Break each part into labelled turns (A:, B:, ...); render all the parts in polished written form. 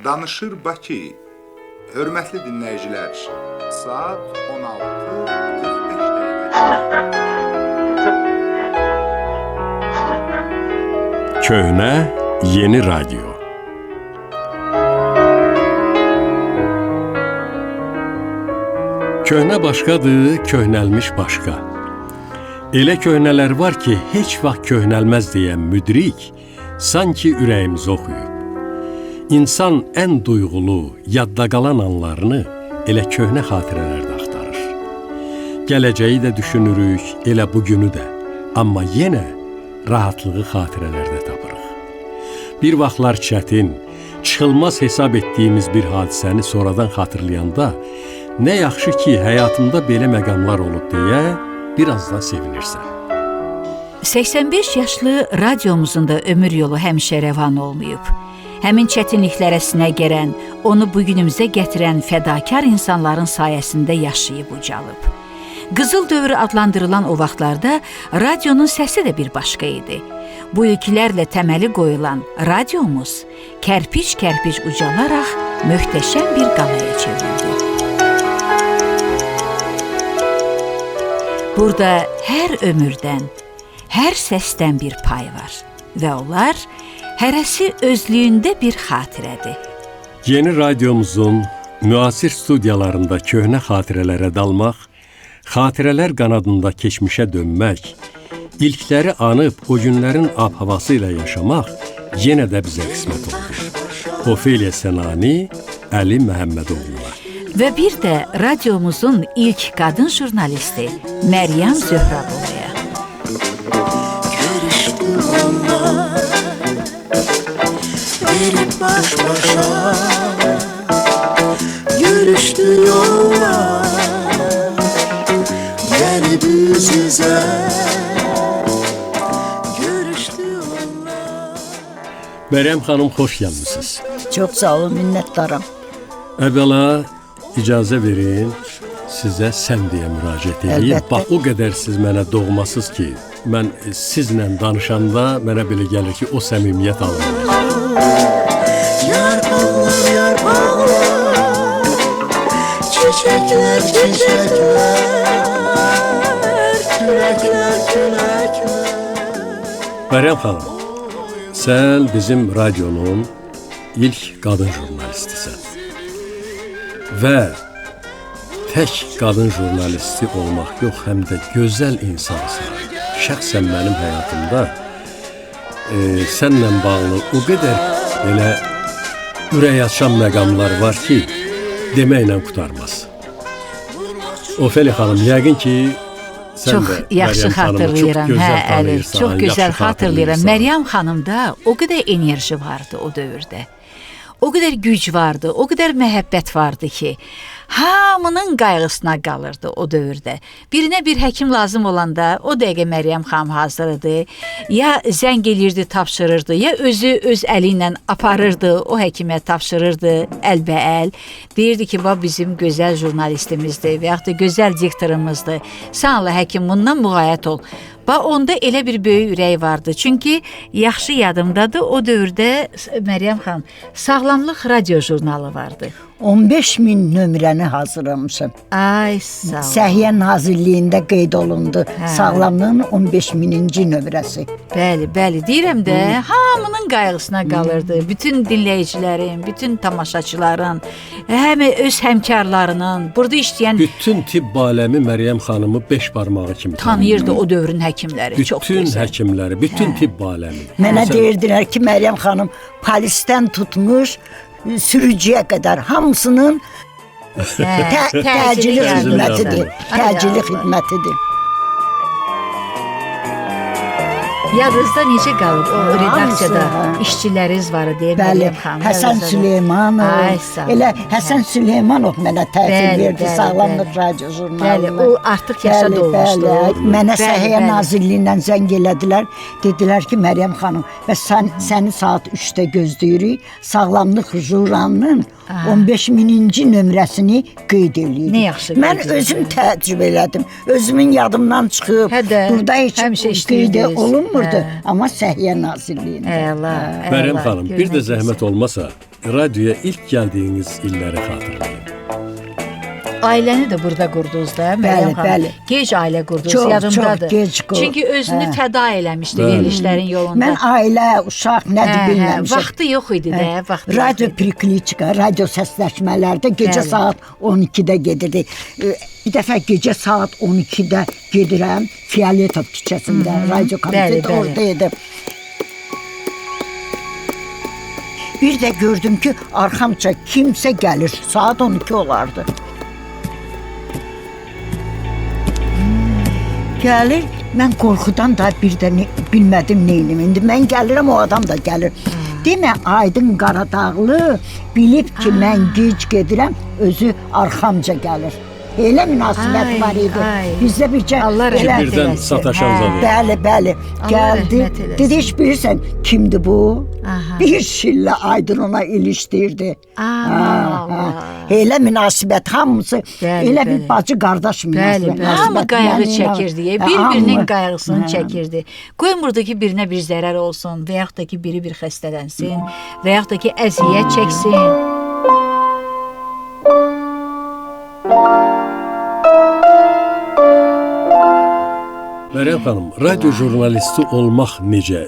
A: Danışır Bakı. Hörmətli dinləyicilər, saat 16:45 dəqiqə.
B: Köhnə Yeni Radyo. Köhnə başqadır, köhnəlmiş başqa. Elə köhnələr var ki, heç vaxt köhnəlməz deyən müdrik sanki ürəyimizi oxuyub. İnsan ən duyğulu, yadda qalan anlarını elə köhnə xatirələrdə axtarır. Gələcəyi də düşünürük, elə bugünü də. Amma yenə rahatlığı xatirələrdə tapırıq. Bir vaxtlar çətin, çıxılmaz hesab etdiyimiz bir hadisəni sonradan xatırlayanda nə yaxşı ki, həyatımda belə məqamlar olub deyə biraz da sevinirsən.
C: 85 yaşlı radiomuzun da ömür yolu həmişə rəvan olmayıb. Həmin çətinliklərə sinə gərən, onu bugünümüzə gətirən fədakar insanların sayəsində yaşayıb ucalıb. Qızıl dövrü adlandırılan o vaxtlarda radionun səsi də bir başqa idi. Bu ilkilərlə təməli qoyulan radiomuz kərpic-kərpic ucalaraq möhtəşəm bir qalaya çevrildi. Burada hər ömürdən, hər səsdən bir pay var və onlar hərəsi özlüyündə bir xatirədir.
B: Yeni radiomuzun müasir studiyalarında köhnə xatirələrə dalmaq, xatirələr qanadında keçmişə dönmək, ilkləri anıb o günlərin ab-havası ilə yaşamaq yenə də bizə qismət oldu. Ofeliya Sənani, Əli Məhəmmədoğlular.
C: Və bir də radiomuzun ilk qadın jurnalisti Məryəm Zöhrəbovaya.
D: Görüşdü onlar, verib baş-başa. Görüşdü yollar, gəlib üz-üzə. Görüşdü onlar.
B: Məryəm xanım, xoş gəlmisiniz.
E: Çox sağ olun, minnətdaram.
B: Əvvəla icazə verin, sizə sən deyə müraciət edeyim.
E: Əlbəttə.
B: Bax, o qədər siz mənə doğmasız ki, mən sizlə danışanda mənə belə gəlir ki, o səmimiyyət alınır.
D: Yarpaqlar, yarpaqlar, çiçəklər, çiçəklər, küləklər, küləklər.
B: Məryəm xanım, sən bizim radionun ilk qadın jurnalistisən. Və tək qadın jurnalisti olmaq yox, həm də gözəl insansan. Şəxsən mənim həyatımda sənlə bağlı o qədər elə ürək açan məqamlar var ki, deməklə qurtarmaz. Ofeliya xanım, yəqin ki, sən
C: Çox
B: də
C: yaxşı
B: Məryəm xanımı
C: xatırlayıram,
B: çox gözəl
C: hə, Əli,
B: tanıyırsan,
C: çox gözəl
B: yaxşı
C: xatırlayıram.
B: xatırlayırsan.
C: Məryəm xanımda o qədər enerji vardı o dövrdə. O qədər güc vardı, o qədər məhəbbət vardı ki, hamının qayğısına qalırdı o dövrdə. Birinə bir həkim lazım olanda o dəqiqə Məryəm xanım hazır idi. Ya zəng elirdi, tapşırırdı, ya özü öz əli ilə aparırdı, o həkimə tapşırırdı əlbəəl. Deyirdi ki, bu bizim gözəl jurnalistimizdir və yaxud da gözəl diktorumuzdur. Sağ ol həkim, bundan müğayət ol. Bax, onda elə bir böyük ürək vardı. Çünki yaxşı yadımdadır, o dövrdə Məryəm xanım Sağlamlıq radio jurnalı vardı.
E: 15 min nömrəni hazırlamışam.
C: Ay sağ ol.
E: Səhiyyə Nazirliyində qeyd olundu. Sağlamlığın 15 mininci nömrəsi.
C: Bəli, bəli. Deyirəm də, hamının qayğısına qalırdı. Bütün dinləyicilərin, bütün tamaşaçıların, həm öz həmkarlarının, burada işləyən
B: Bütün tibb aləmi Məryəm xanımı 5 barmağı kimi
C: tanıyırdı o dövrün həkimləri. Çox
B: bütün
C: gözəl.
B: həkimləri, bütün tibb aləmi.
E: Mənə deyirdilər ki, Məryəm xanım polisdən tutmuş sürücüyə qədər hamısının təcili xidmətidir. Təcili xidmətidir.
C: Yadınızda necə qalıb o redaksiyada
E: Hamısı,
C: işçiləriniz var deyə
E: Bəli,
C: Məryəm xanım.
E: Həsən
C: Ay
E: Süleymanov.
C: sağ ol.
E: Elə Həsən Süleymanov mənə təhvil
C: Bəli,
E: verdi
C: bəli,
E: Sağlamlıq
C: bəli.
E: radio jurnalına.
C: Bəli, o artıq yaşa dolmuşdu.
E: Mənə
C: Bəli,
E: Səhiyyə
C: bəli.
E: Nazirliyindən zəng elədilər. Dedilər ki, Məryəm xanım, bəs səni saat 3-də gözləyirik. Sağlamlıq jurnalının 15 mininci nömrəsini qeyd eləyirik.
C: Nə yaxşı
E: Mən
C: qeyd edirsiniz.
E: özüm təəccüb elədim. Özümün yadımdan çıxıb.
C: Hə də,
E: Burada heç
C: həmişə
E: qeyd
C: işləyirdiniz.
E: olunmurdu.
C: Hə.
E: Amma Səhiyyə Nazirliyində.
C: Əla,
B: Məryəm xanım, bir də zəhmət olmasa, radioya ilk gəldiyiniz illəri xatırlayın.
C: Ailəni də burada qurdunuz da, Məryəm xanım.
E: bəli.
C: Gec ailə qurdunuz,
E: Çox,
C: yadımdadır.
E: çox gec qurdu.
C: Çünki özünü
E: Hə.
C: fəda eləmişdi
B: Bəli.
C: verilişlərin yolunda.
E: Mən ailə, uşaq nədir bilməmişəm.
C: Vaxtı yox idi də, vaxtı.
E: Radio
C: yox idi.
E: prikliçka, radio səsləşmələrdə gecə
C: Bəli.
E: saat 12-də gedirdi. Bir dəfə gecə saat 12-də gedirəm Fiyaletov küçəsində radio komiteti
C: bəli.
E: orada idim. Bir də gördüm ki, arxamca kimsə gəlir. Saat 12 olardı. Gəlir, mən qorxudan da bir də bilmədim neynim. İndi mən gəlirəm, o adam da gəlir. Demə, Aydın Qaradağlı bilib ki, mən gec gedirəm, özü arxamca gəlir. Elə münasibət
C: Ay,
E: var idi.
C: ay.
E: Bizdə bircə
C: Allah
B: Ki,
C: rəhmət
B: birdən
C: eləsin.
B: sataşan
C: Hə.
B: zadı.
E: Bəli, bəli. Gəldi.
C: rəhmət eləsin.
E: Dedi, heç bilirsən kimdir bu?
C: Aha.
E: Bir şillə Aydın ona ilişdirdi.
C: Allah.
E: Elə münasibət hamısı
C: Bəli,
E: elə
C: bəli.
E: bir bacı qardaş
C: Bəli,
E: münasibət.
C: bəli. Hamı qayğı çəkirdi, bir-birinin
E: Hamı.
C: qayğısını
E: Hə.
C: çəkirdi. Qoymurdu ki, birinə bir zərər olsun, və yaxud da ki, biri bir xəstələnsin, və yaxud da ki, əziyyət çəksin.
B: Məryəm xanım, radio jurnalisti olmaq necə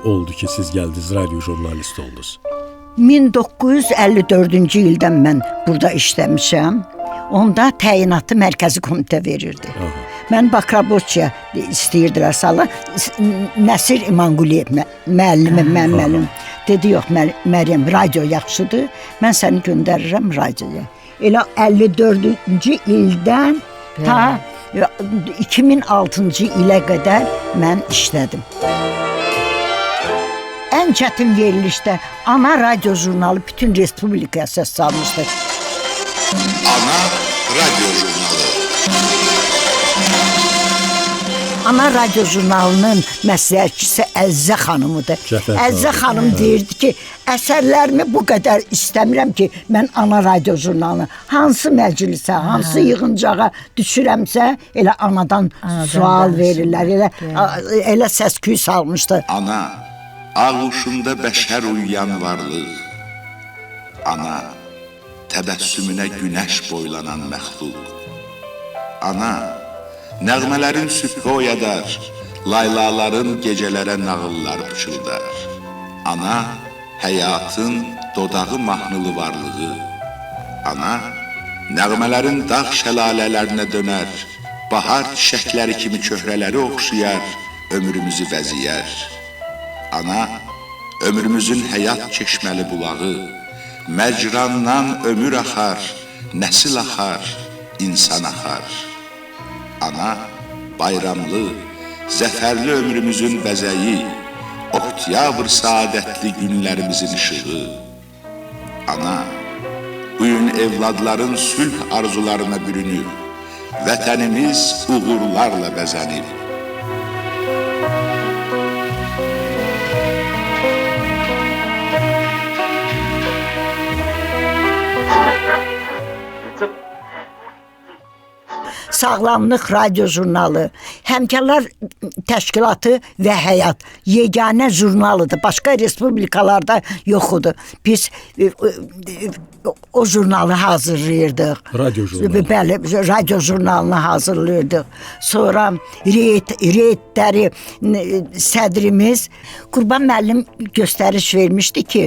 B: oldu ki, siz gəldiniz, radio jurnalisti oldunuz?
E: 1954-cü ildən mən burada işləmişəm. Onda təyinatı mərkəzi komitə verirdi. Mən Bakraboçya istəyirdilər sala. Nəsir İmanquliyev müəllim. Dedi, yox, Məryəm, radio yaxşıdır, mən səni göndərirəm radioya. Elə 54-cü ildən ta 2006-cı ilə qədər mən işlədim. Ən çətin verilişdə ana radio jurnalı bütün respublikaya səs salmışdı.
A: Ana radyo jurnalı.
E: Ana radio jurnalının məsləhətçisi Əzzə xanımıdır.
B: Cəfər
E: Əzzə
B: xanım.
E: xanım deyirdi ki, əsərlərimi bu qədər istəmirəm ki, mən ana radio jurnalını hansı məclisə, hansı yığıncağa düşürəmsə, elə anadan sual verirlər. Elə səs-küy salmışdı.
A: Ana, ağuşunda bəşər uyuyan varlıq. Ana, təbəssümünə günəş boylanan məxluq. Ana, nəğmələrin sübhə oyadar, laylaların gecələrə nağıllar pıçıldar. Ana, həyatın dodağı mahnılı varlığı. Ana, nəğmələrin dağ şəlalələrinə dönər, bahar çiçəkləri kimi köhrələri oxşayar, ömrümüzü vəziyər. Ana, ömrümüzün həyat çeşməli bulağı, məcrandan ömür axar, nəsil axar, insan axar. Ana, bayramlı, zəfərli ömrümüzün bəzəyi, oktyabr saadətli günlərimizin işığı. Ana, bu gün evladların sülh arzularına bürünür, vətənimiz uğurlarla bəzənir.
E: Sağlamlıq radio jurnalı, Həmkarlar Təşkilatı və Həyat yeganə jurnalıdır. Başqa respublikalarda yoxudur. Biz o jurnalı hazırlayırdıq.
B: Radio jurnalı.
E: Bəli, radio jurnalını hazırlayırdıq. Sonra reydləri sədrimiz Qurban müəllim göstəriş vermişdi ki,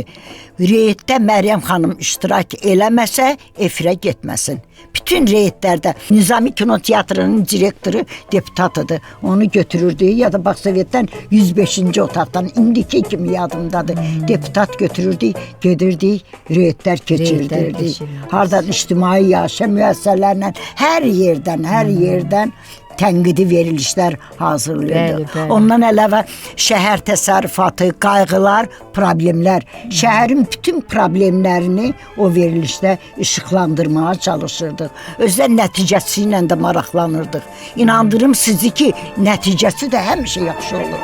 E: reyddə Məryəm xanım iştirak eləməsə efirə getməsin. Bütün reydlərdə Nizami Kinoteatrının direktoru deputatıdır. Onu götürürdü ya da Baksovetdən 105-ci otaqdan indiki kimi yadımdadır. Deputat götürürdü, gedirdik, reydlər keçirdirdik. Hardan ictimai yaşa müəssisələrlə hər yerdən tənqidi verilişlər hazırlayırdı.
C: Bəli, bəli.
E: Ondan əlavə şəhər təsərrüfatı, qayğılar, problemlər, şəhərin bütün problemlərini o verilişdə işıqlandırmağa çalışırdıq. Özdə nəticəsi ilə də maraqlanırdıq. İnandırım sizi ki, nəticəsi də həmişə yaxşı olur.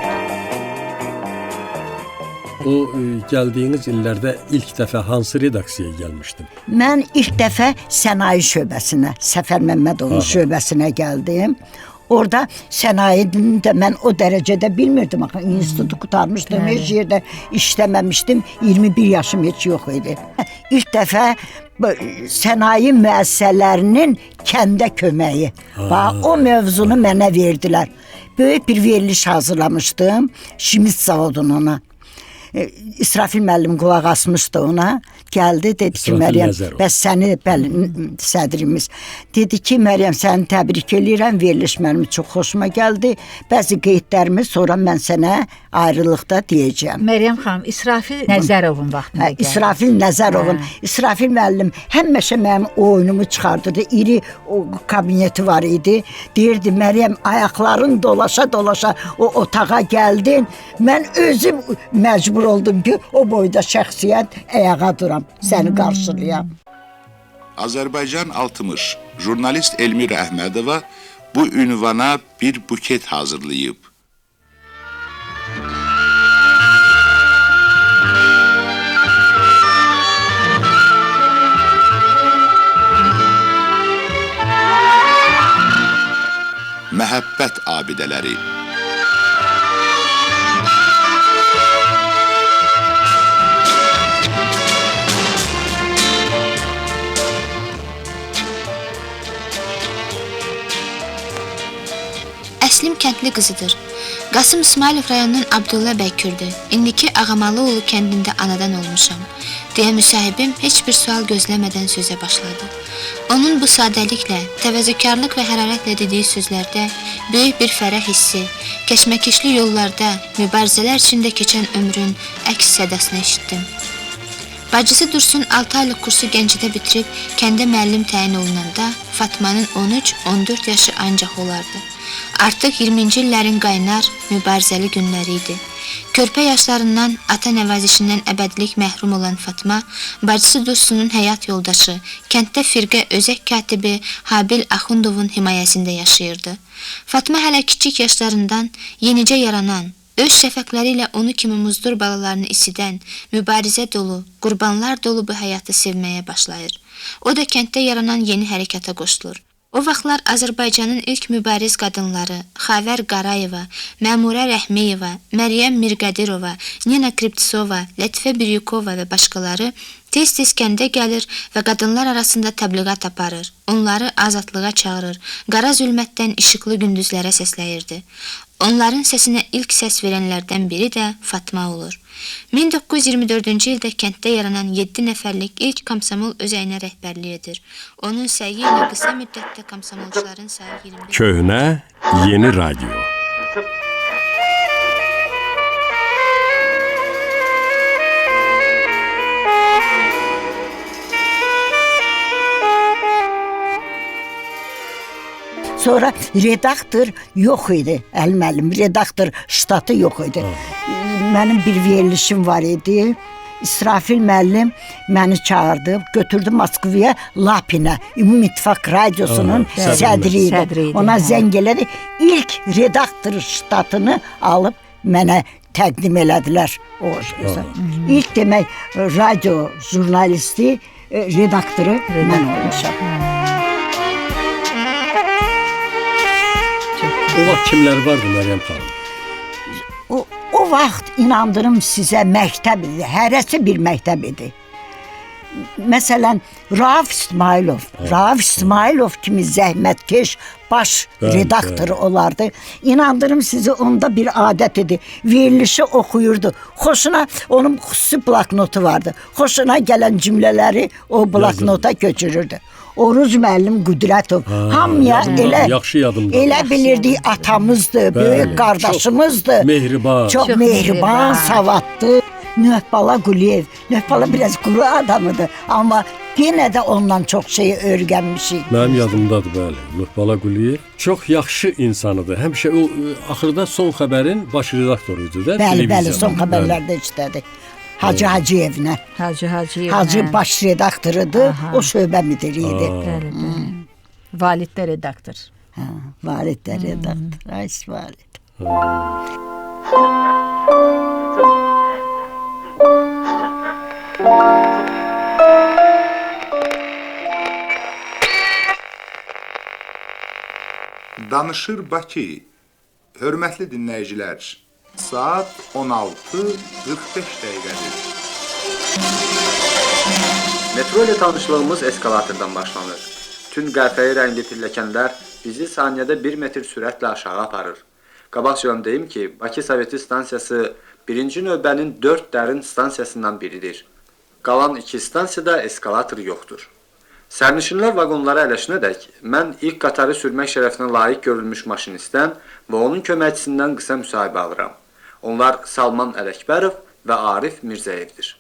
B: O gəldiyiniz illərdə ilk dəfə hansı redaksiyaya gəlmişdin?
E: Mən ilk dəfə sənaye şöbəsinə, Səfər Məmmədovun şöbəsinə gəldim. Orada sənayeni də mən o dərəcədə bilmirdim. Axı institutu qurtarmışdım, heç yerdə işləməmişdim. 21 yaşım heç yox idi. İlk dəfə sənaye müəssisələrinin kəndə köməyi. Bax, o mövzunu mənə verdilər. Böyük bir veriliş hazırlamışdım. Şimit zavoduna. İsrafil müəllim qulaq asmışdı ona. Gəldi, dedi ki, Məryəm, bəs səni, bəli, sədrimiz. Dedi ki, Məryəm, səni təbrik eləyirəm, veriliş mənim çox xoşuma gəldi. Bəzi qeydlərimi sonra mən sənə ayrılıqda deyəcəm.
C: Məryəm xanım, İsrafil Nəzərovun vaxtında gəldi.
E: İsrafil Nəzərovun. İsrafil müəllim həmişə mənim oyunumu çıxardırdı. İri o kabineti var idi. Deyirdi, Məryəm, ayaqların dolaşa-dolaşa o otağa gəldin. Mən özüm məcbur oldum ki, o boyda şəxsiyyət ayağa duram, səni qarşılayam.
A: Azərbaycan 60 jurnalist Elmira Əhmədova bu ünvana bir buket hazırlayıb. Məhəbbət abidələri.
F: Əslim kəndli qızıdır. Qasım İsmailov rayonunun Abdullah bəy kürdü. İndiki Ağamalıoğlu kəndində anadan olmuşam, deyə müsahibim heç bir sual gözləmədən sözə başladı. Onun bu sadəliklə, təvəzzökarlıq və hərarətlə dediyi sözlərdə böyük bir fərəh hissi, keşməkeşli yollarda, mübarizələr içində keçən ömrün əks sədasını eşitdim. Bacısı Dursun 6 aylıq kursu Gəncədə bitirib kəndə müəllim təyin olunanda Fatmanın 13-14 yaşı ancaq olardı. Artıq 20-ci illərin qaynar, mübarizəli günləri idi. Körpə yaşlarından, ata nəvazişindən əbədilik məhrum olan Fatma, bacısı Dursunun həyat yoldaşı, kənddə firqə özək katibi Habil Axundovun himayəsində yaşayırdı. Fatma hələ kiçik yaşlarından yenicə yaranan, öz şəfəqləri ilə onu kimi muzdur balalarını isidən, mübarizə dolu, qurbanlar dolu bu həyatı sevməyə başlayır. O da kənddə yaranan yeni hərəkata qoşulur. O vaxtlar Azərbaycanın ilk mübariz qadınları Xavər Qarayeva, Məmurə Rəhmeyeva, Məryəm Mirqədirova, Nina Kriptisova, Lətifə Biryukova və başqaları tez-tez kəndə gəlir və qadınlar arasında təbliğat aparır, onları azadlığa çağırır, qara zülmətdən işıqlı gündüzlərə səsləyirdi. Onların səsinə ilk səs verənlərdən biri də Fatma olur. 1924-cü ildə kənddə yaranan 7 nəfərlik ilk komsomol özəyinə rəhbərlik edir. Onun səyi ilə qısa müddətdə komsomolçuların sayı 21.
B: Köhnə, yeni radio.
E: Sonra redaktor yox idi, müəllim, redaktor ştatı yox idi. Mənim bir verilişim var idi. İsrafil müəllim məni çağırdı, götürdü Moskvaya, Lapinə, Ümumi İttifaq radiosunun sədri idi. Ona zəng elədi. İlk redaktor ştatını alıb mənə təqdim elədilər. İlk demək, radio jurnalisti, redaktoru mən olmuşam.
B: O vaxt kimlər vardı Məryəm xanım?
E: O vaxt inandırım sizə məktəb idi, hərəsi bir məktəb idi. Məsələn, Rauf İsmailov kimi zəhmətkeş baş redaktoru olardı. İnandırım sizi, onda bir adət idi. Verilişi oxuyurdu. Xoşuna, onun xüsusi bloknotu vardı. Xoşuna gələn cümlələri o bloknota köçürürdü. Oruz müəllim Qüdrətov hamıya elə bilirdi atamızdır, böyük qardaşımızdır. Çox mehriban, savadlı. Nöhbala Quliyev. Nöhbala biraz quru adamıdır, amma yenə də ondan çox şeyi öyrənmişik.
B: Mənim yadımdadır, bəli. Nöhbala Quliyev çox yaxşı insanıdır. Həmişə o axırda Son Xəbərin baş redaktoruydu da.
E: Bəli, Son Xəbərlərdə işlədi. Hacı Hacıyevlə. Hacı baş redaktorudur, o şöbə müdiri idi.
C: Valid də redaktor.
E: Valid də redaktor. Ay, Valid.
A: Danışır Bakı. Hörmətli dinləyicilər, saat 16:45 dəqiqədir.
G: Metro ile tanışlığımız eskalatordan başlanır. Tün qəhvəyi rəngli pilləkənlər bizi saniyədə 1 metr sürətlə aşağı aparır. Qabaqcadan deyim ki, Bakı Soveti stansiyası birinci növbənin 4 dərin stansiyasından biridir. Qalan 2 stansiyada eskalator yoxdur. Sərnişinlər vaqonlara ələşinədək, mən ilk qatarı sürmək şərəfinə layiq görülmüş maşinistdən və onun köməkçisindən qısa müsahibə alıram. Onlar Salman Ələkbərov və Arif Mirzəyevdir.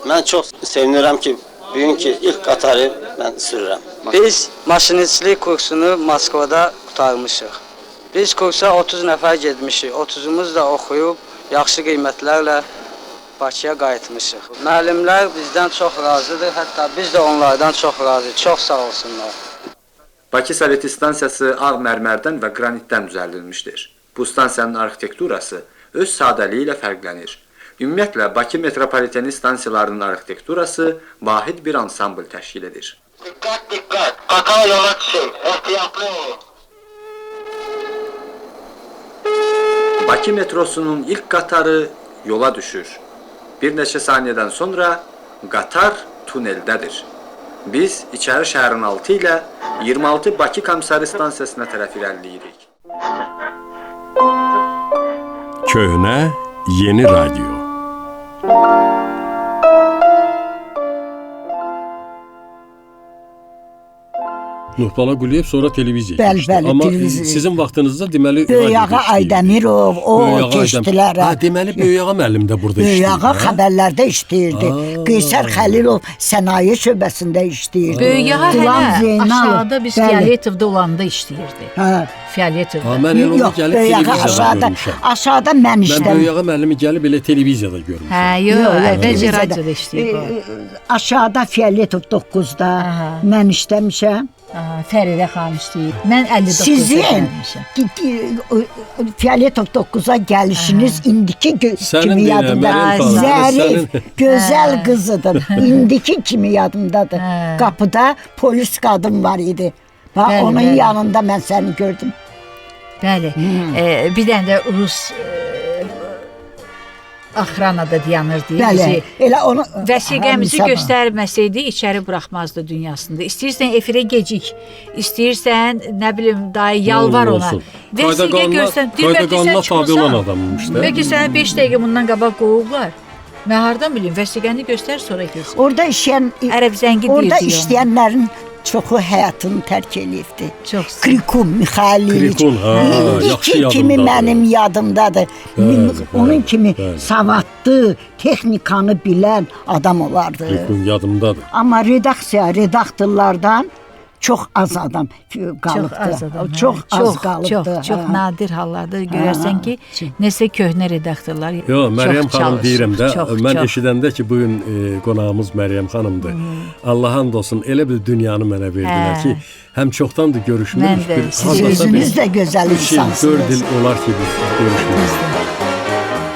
H: Mən çox sevinirəm ki, bugünkü ilk qatarı mən sürürəm.
I: Biz maşinistlik kursunu Moskvada qurtarmışıq. Biz kursa 30 nəfər getmişik. 30'umuz da oxuyub, yaxşı qiymətlərlə Bakıya qayıtmışıq. Müəllimlər bizdən çox razıdır, hətta biz də onlardan çox razıyıq. Çox sağ olsunlar.
G: Bakı Soveti stansiyası ağ mərmərdən və qranitdən düzəldilmişdir. Bu stansiyanın arxitekturası öz sadəliyi ilə fərqlənir. Ümumiyyətlə, Bakı metropoliteni stansiyalarının arxitekturası vahid bir ansambl təşkil edir.
H: Dikkat dikkat, qatar yola düşün, ehtiyatlı olun.
G: Bakı metrosunun ilk qatarı yola düşür. Bir neçə saniyədən sonra qatar tuneldədir. Biz içəri şəhərin altı ilə 26 Bakı Komissari stansiyasına tərəf irəliləyirik.
B: Köhnə, yeni radyo. Nurbala Quliyev sonra televiziya
E: Bəli,
B: keçdi.
E: bəli,
B: Amma
E: televiziya.
B: sizin vaxtınızda deməli
E: Böyüyağa Aydamirov, o keçdilər.
B: Ha, deməli Böyüyağa müəllim də burada işləyir.
E: Böyüyağa xəbərlərdə işləyirdi. Qeysər Xəlilov sənaye şöbəsində işləyirdi.
C: Böyüyağa
E: Qulam
C: hələ
E: Zeynal,
C: aşağıda biz
E: bəli.
C: Fiyaletovda olanda işləyirdi.
E: Hə.
C: Fiyaletov.
B: Ha, mən elə onu
E: Yox,
B: gəlib
E: Böyüyağa
B: televiziyada görmüşəm.
E: aşağıda mən
B: Mən
E: işlədim.
B: Böyüyağa müəllimi gəlib elə televiziyada görmüşəm.
C: Hə, yox, əvvəlcə
E: televiziyada.
C: radioda işləyib o.
E: Aşağıda Fiyaletov 9-da
C: Aha.
E: mən işləmişəm.
C: Fəridə xanım işləyib. Mən 59'da
E: Sizin
C: gəlmişəm.
E: Fiyaletov 9-a gəlişiniz indiki
B: Sənin
E: kimi
B: deyirəm,
E: yadımda.
B: Məryəm xanım,
E: Zərif,
B: sənin-
E: gözəl qızıdır. İndiki kimi yadımdadır.
C: Hə.
E: Qapıda polis qadın var idi. Bax,
C: Bəli,
E: onun
C: bəli.
E: yanında mən səni gördüm.
C: Bəli. Bir dənə də Rus axranada dayanırdı
E: Bəli,
C: bizi.
E: elə onu
C: Vəsiqəmizi
E: Hə,
C: göstərməsəydi içəri buraxmazdı dünyasında. İstəyirsən efirə gecik, istəyirsən nə bilim dayı yalvar ona. Vəsiqə göstər,
B: Qayda qanuna tabi olan adammış da.
C: Bəlkə səni 5 dəqiqə bundan qabaq qovublar. Mən hardan bilim, vəsiqəni göstər sonra kesin.
E: Orada işləyən
C: Ərəb zəngi
E: orada
C: deyirdi ona.
E: işləyənlərin çoxu həyatını tərk eləyibdi.
C: Çox sağ ol.
E: Krikun Mixayloviç.
B: Krikun, ha, yaxşı
E: İndiki kimi
B: yadımdadır.
E: mənim yadımdadır.
B: Bəli,
E: Onun
B: bəli,
E: kimi
B: bəli.
E: savadlı, texnikanı bilən adam olardı.
B: Qulun yadımdadır.
E: Amma redaktorlardan çox az adam qalıbdı.
C: Çox az adam.
E: Çox az qalıbdı.
C: Çox nadir hallarda görərsən ki, nəsə köhnə redaktorlar
B: Yo, Məryəm
C: çox
B: xanım
C: çalışır,
B: deyirəm də,
C: çox,
B: mən
C: çox.
B: eşidəndə ki, bugün qonağımız Məryəm xanımdır. Allah and olsun, elə bir dünyanı mənə verdilər
C: Hə.
B: ki, həm çoxdandır görüşmürük.
C: Mən də,
E: Siz özünüz də gözəl
B: 4
E: insansınız.
B: il olar ki, biz görüşmürük.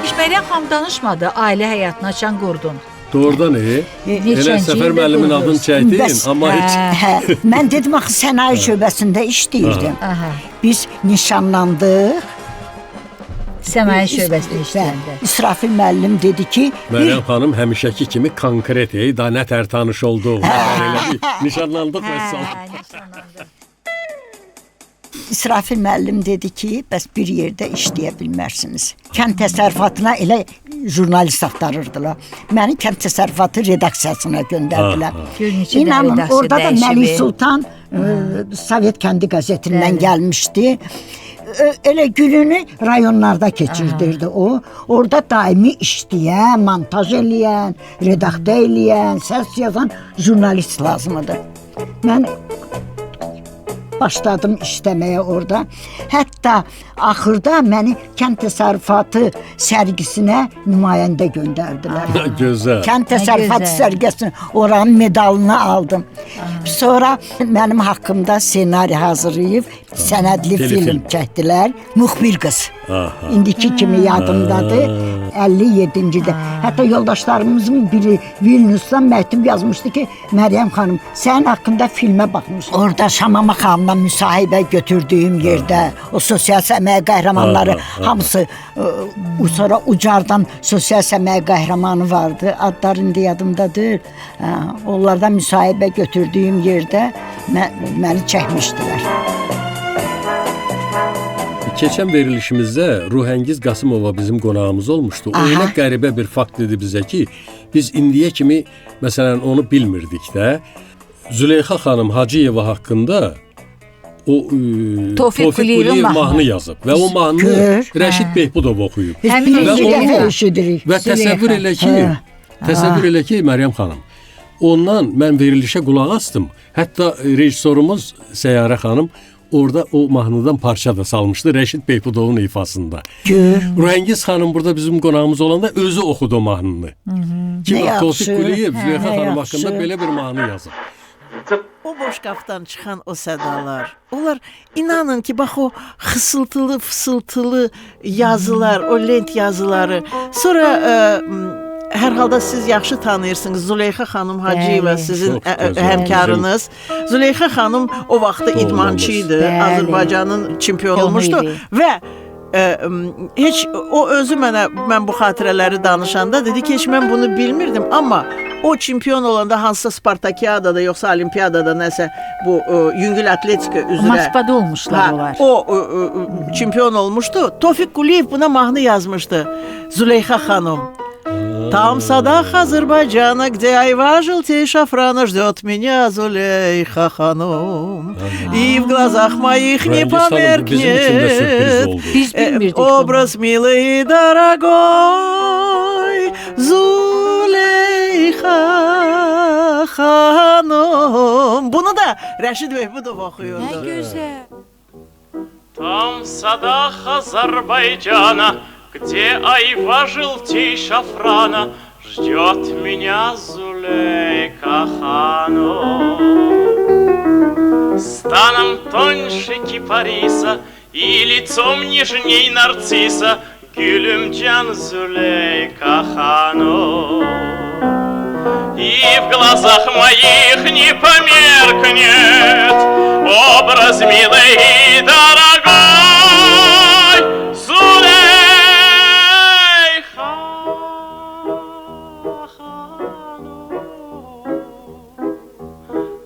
C: Hiç Məryəm xanım danışmadı ailə həyatını açan qurdun.
B: Doğrudan elə
C: Neçənci
B: Səfər
C: ildə
B: müəllimin
C: qurdunuz?
B: adını çəkdin,
E: Bəs,
B: amma heç
E: Hə, mən dedim axı sənaye şöbəsində işləyirdim.
C: Aha.
E: Biz nişanlandıq.
C: Sənaye şöbəsində işləyəndə.
E: İsrafil müəllim dedi ki,
B: Məryəm xanım həmişəki kimi konkret, da nətər tanış olduq, elə bir nişanlandıq və sağ.
E: İsrafil müəllim dedi ki, bəs bir yerdə işləyə bilmərsiniz. Kənd təsərrüfatına elə jurnalist axtarırdılar. Məni kənd təsərrüfatı redaksiyasına göndərdilər.
C: Gör neçə də
E: İnanın,
C: redaksiya
E: orada da
C: dəyişib.
E: Məlik Sultan Sovet kəndi qəzetindən gəlmişdi. Elə gününü rayonlarda keçirdirdi o. Orada daimi işləyən, montaj eləyən, redaktör eləyən, səs yazan jurnalist lazımdır. Mən başladım işləməyə orada. Hətta axırda məni kənd təsərrüfatı sərgisinə nümayəndə göndərdilər.
B: Gözəl.
E: Kənd təsərrüfatı
C: gözəl.
E: sərgisinin oranın medalını aldım. Sonra mənim haqqımda ssenari hazırlayıb sənədli
B: Telefilm.
E: film çəkdilər. Müxbir qız.
B: Aha.
E: İndiki kimi yadımdadır. 57-ci ildə. Hətta yoldaşlarımızın biri Vilniusdan məktub yazmışdı ki, Məryəm xanım, sənin haqqında filmə baxmışdım. Orada Şamama xanımla müsahibə götürdüyüm yerdə o sosial səmaya qəhrəmanları hamısı sonra Ucardan sosial səmaya qəhrəmanı vardı. Adlar indi yadımdadır. Onlardan müsahibə götürdüyüm yerdə məni çəkmişdilər.
B: Keçən verilişimizdə Ruhəngiz Qasımova bizim qonağımız olmuşdu. O elə qəribə bir fakt dedi bizə ki, biz indiyə kimi məsələn onu bilmirdik də. Züleyxa xanım Hacıyeva haqqında o Tofiq Quliyev mahnı yazıb və o mahnı Rəşid Behbudov oxuyub. Və təsəvvür elə ki, Məryəm xanım, ondan mən verilişə qulaq astım. Hətta rejissorumuz Səyyarə xanım orada o mahnıdan parça da salmışdı Rəşid Behbudovun ifasında. Ruhəngiz xanım burada bizim qonağımız olanda özü oxudu o mahnını. Ki, Tofiq Quliyev Züleyxa xanım haqqında belə bir mahnı yazıb.
J: O boşqafdan çıxan o sədalar, onlar inanın ki, bax o xısıltılı, fısıltılı yazılar, o lent yazıları. Sonra hər halda siz yaxşı tanıyırsınız Züleyxa xanım Hacıyeva, sizin həmkarınız. Züleyxa xanım o vaxtda idmançı idi, Azərbaycanın çempionu olmuşdu və heç o özü mən bu xatirələri danışanda dedi ki, heç mən bunu bilmirdim, amma o çempion olanda hansısa Spartakiyadada yoxsa Olimpiyadada nəsə bu yüngül atletika üzrə
C: Moskvada olmuşlar onlar.
J: O çempion olmuşdu. Tofiq Quliyev buna mahnı yazmışdı. Züleyxa xanım. Там в садах Азербайджана, где айва желтей шафрана, ждет меня Зулейха ханум. И в глазах моих не померкнет образ милый и дорогой Züleyxa xanım. Bunu da Rəşid Behbudov oxuyurdu.
C: Nə gözəl.
K: Там в садах Азербайджана, где айва желтей шафрана, ждет меня Зулейха ханум. Станом тоньше кипариса и лицом нежней нарцисса, Гülümcan Зулейха ханум. И в глазах моих не померкнет образ милый и дорогой Зулейха ханум.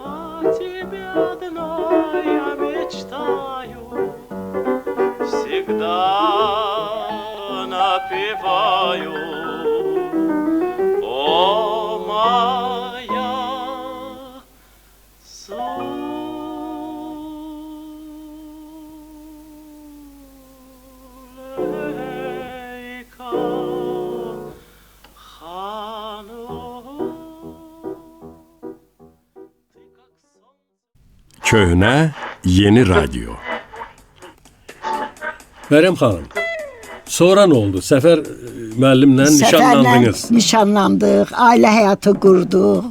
K: О тебе одной я мечтаю, всегда напеваю. О моя Зулейха ханум.
B: Köhnə, yeni radyo. Məryəm xanım, sonra nə oldu? Səfər müəllimlə nişanlandınız.
E: Nişanlandıq, ailə həyatı qurduq.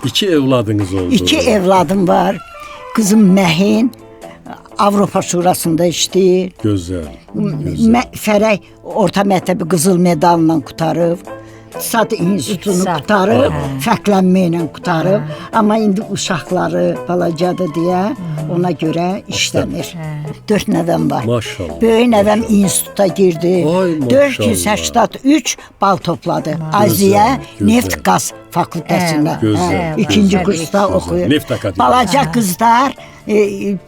B: 2 evladınız oldu.
E: 2 evladım var. Qızım Məhin Avropa Şurasında işləyir.
B: Gözəl.
E: Fərək orta məktəbi qızıl medalla qutarıb. İqtisad institutunu qutarıb, fərqlənmə ilə qutarıb. Amma indi uşaqları balacadır deyə ona görə işləmir. 4 nəvəm var.
B: Maşallah.
E: Böyük nəvəm instituta girdi. 483 bal topladı. Aziyə Neft Qaz fakültəsində. 2-ci kursda oxuyur. Balaca qızlar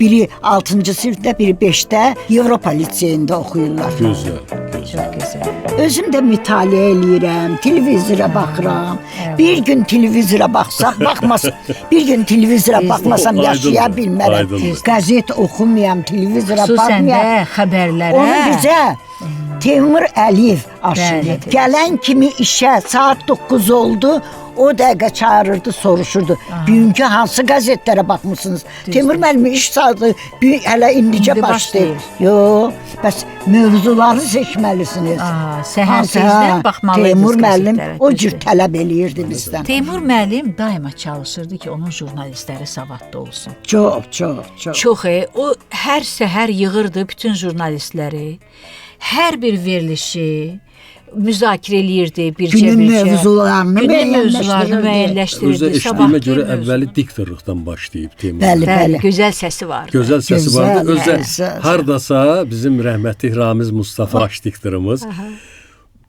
E: biri 6-cı sinifdə, biri 5-də Avropa liseyində oxuyurlar.
B: Gözəl.
C: Çox gözəl.
E: Özüm də mütaliə eləyirəm, televizora baxıram. Bir gün televizora baxmasam yaşaya bilmərəm. Qəzet oxumayam, televizora baxmayam.
C: Xüsusən də xəbərlərə.
E: Onu bizə Teymur Əliyev aşırdı. Gələn kimi işə saat 9 oldu. O dəqiqə çağırırdı, soruşurdu. Bugünkü hansı qəzetlərə baxmısınız? Teymur müəllim iş saatı hələ indicə başlayır. Yox, bəs mövzuları seçməlisiniz.
C: Səhər tezdən baxmalıydınız.
E: Teymur müəllim o cür tələb eləyirdi bizdən.
C: Teymur müəllim daima çalışırdı ki, onun jurnalistləri savadlı olsun.
E: Çox.
C: Çox. O hər səhər yığırdı bütün jurnalistləri. Hər bir verilişi müzakirə eləyirdi bircə
E: Günün
C: bircə.
E: mövzularını
C: Günün mövzularını
B: Özü
C: müəyyənləşdirirdi.
B: eşitdiyimə görə əvvəli diktorluqdan başlayıb Teymur.
E: Bəli,
C: Bəli,
E: bəli.
C: gözəl səsi vardı.
B: Gözəl səsi
E: Gözəl,
B: vardı. Özü
E: gözəl.
B: hardasa bizim rəhmətli Ramiz Mustafa diktorumuz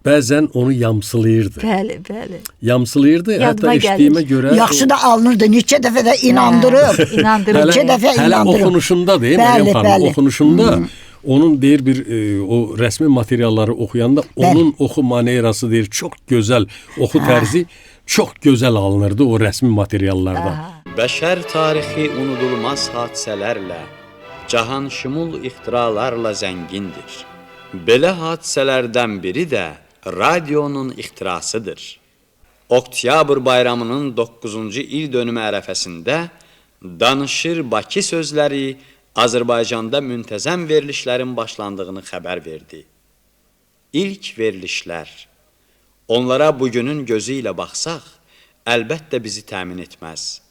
B: bəzən onu yamsılayırdı.
C: Bəli, bəli.
B: Yamsılayırdı.
C: Yadıma
B: Hətta eşitdiyimə
C: gəlir.
B: görə
E: Yaxşı da alınırdı. Neçə dəfə də inandırıb.
C: İnandırıb.
E: Neçə dəfə
B: hələ
E: inandırıb.
B: oxunuşunda deyim
E: Bəli,
B: Məryəm xanım,
E: bəli.
B: oxunuşunda onun deyir bir o rəsmi materialları oxuyanda onun oxu manerası deyir çox gözəl, oxu tərzi çox gözəl alınırdı o rəsmi materiallarda.
L: Bəşər tarixi unudulmaz hadisələrlə, cahanşumul ixtiralarla zəngindir. Belə hadisələrdən biri də radionun ixtirasıdır. Oktyabr bayramının 9-cu il dönümü ərəfəsində Danışır Bakı sözləri Azərbaycanda müntəzəm verilişlərin başlandığını xəbər verdi. İlk verilişlər. Onlara bugünün gözü ilə baxsaq, əlbəttə bizi təmin etməz.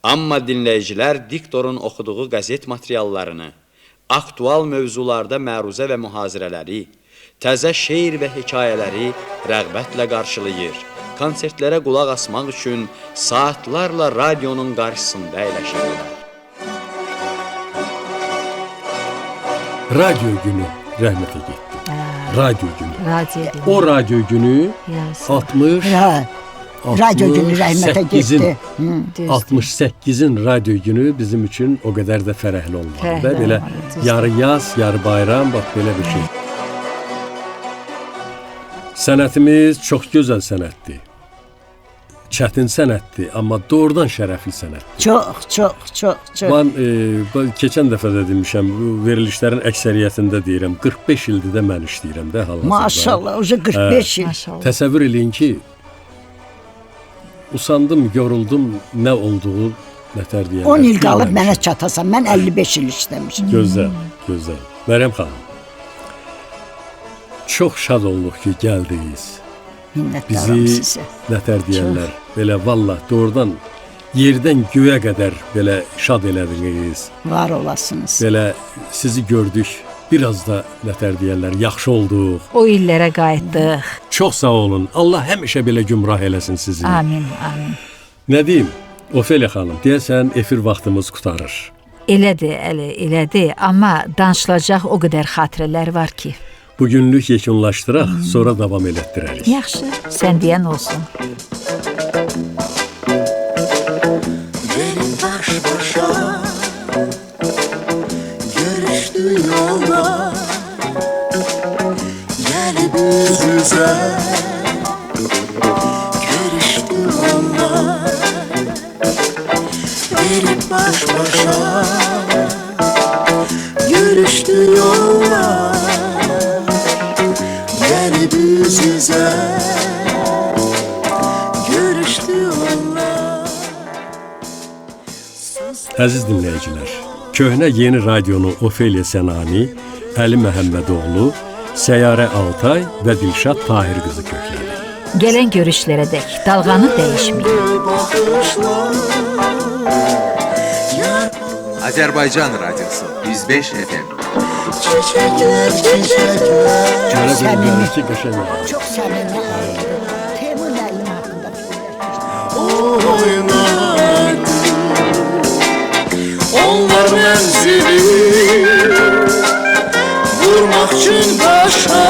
L: Amma dinləyicilər diktorun oxuduğu qəzet materiallarını, aktual mövzularda məruzə və mühazirələri, təzə şeir və hekayələri rəğbətlə qarşılayır. Konsertlərə qulaq asmaq üçün saatlarla radionun qarşısında əyləşirlər.
B: Radyo günü rəhmətə getdi. Radyo günü.
C: Radio günü.
B: O radyo günü
C: Yazıq.
B: 60
E: Hə. Radyo günü rəhmətə getdi.
B: 68-in radyo günü bizim üçün o qədər də fərəhli olmalı.
C: Fərəhli
B: Da belə
C: olmalı, düzdür.
B: yarı yaz, yarı bayram, bax belə bir şey. Sənətimiz çox gözəl sənətdir. Çətin sənətdir, amma doğrudan şərəfli sənətdir.
E: Çox.
B: Ben keçən dəfə də demişəm, bu verilişlərin əksəriyyətində deyirəm, 45 ildir də mən işləyirəm də hal-hazırda.
E: Maşallah, o 45 il.
C: Maşallah.
B: Təsəvvür eləyin ki, usandım, yoruldum, nə olduğu nətər deyəndə.
E: 10 il qalıb mənə çatasan. Mən 55 il işləmişəm.
B: Gözəl, gözəl. Məryəm xanım, çox şad olduq ki, gəldiniz.
E: Minnətdaram
B: Bizi
E: sizə.
B: nətər deyərlər, belə vallah doğrudan yerdən göyə qədər belə şad elədiniz.
E: Var olasınız.
B: Belə sizi gördük, biraz da nətər deyərlər, yaxşı olduq.
C: O illərə qayıtdıq.
B: Çox sağ olun. Allah həmişə belə gümrah eləsin sizi.
C: Amin, amin.
B: Nə deyim? Ofeliya xanım, deyəsən efir vaxtımız qurtarır.
C: Elədir, elədir. Amma danışılacaq o qədər xatirələr var ki.
B: Bugünlük yekunlaşdıraq, sonra davam elətdirərik.
C: Yaxşı, sən deyən olsun.
D: Benim baş başa görüştü yolda, gelip yüz yüze görüştü onlar. Benim baş başa görüştü yolda, gelip yüz yüze görüştü onlar.
B: Əziz dinləyicilər, köhnə yeni radionu Ofeliya Sənani, Əli Məhəmmədoğlu, Səyyarə Altay və Dilşad Tahir qızı köklədi.
C: Gələn görüşlərə dək dalğanı dəyişməyin.
A: Azərbaycan Radyosu 105 FM.
D: Çiçekler, çiçekler.
B: Görə
E: Səmimi.
B: bilmirəm ki, qəşəng.
E: Çox səmimi. Teymur müəllim haqqında fikirləşmişdim.
D: Oynardı onlar menzili, vurmak için başa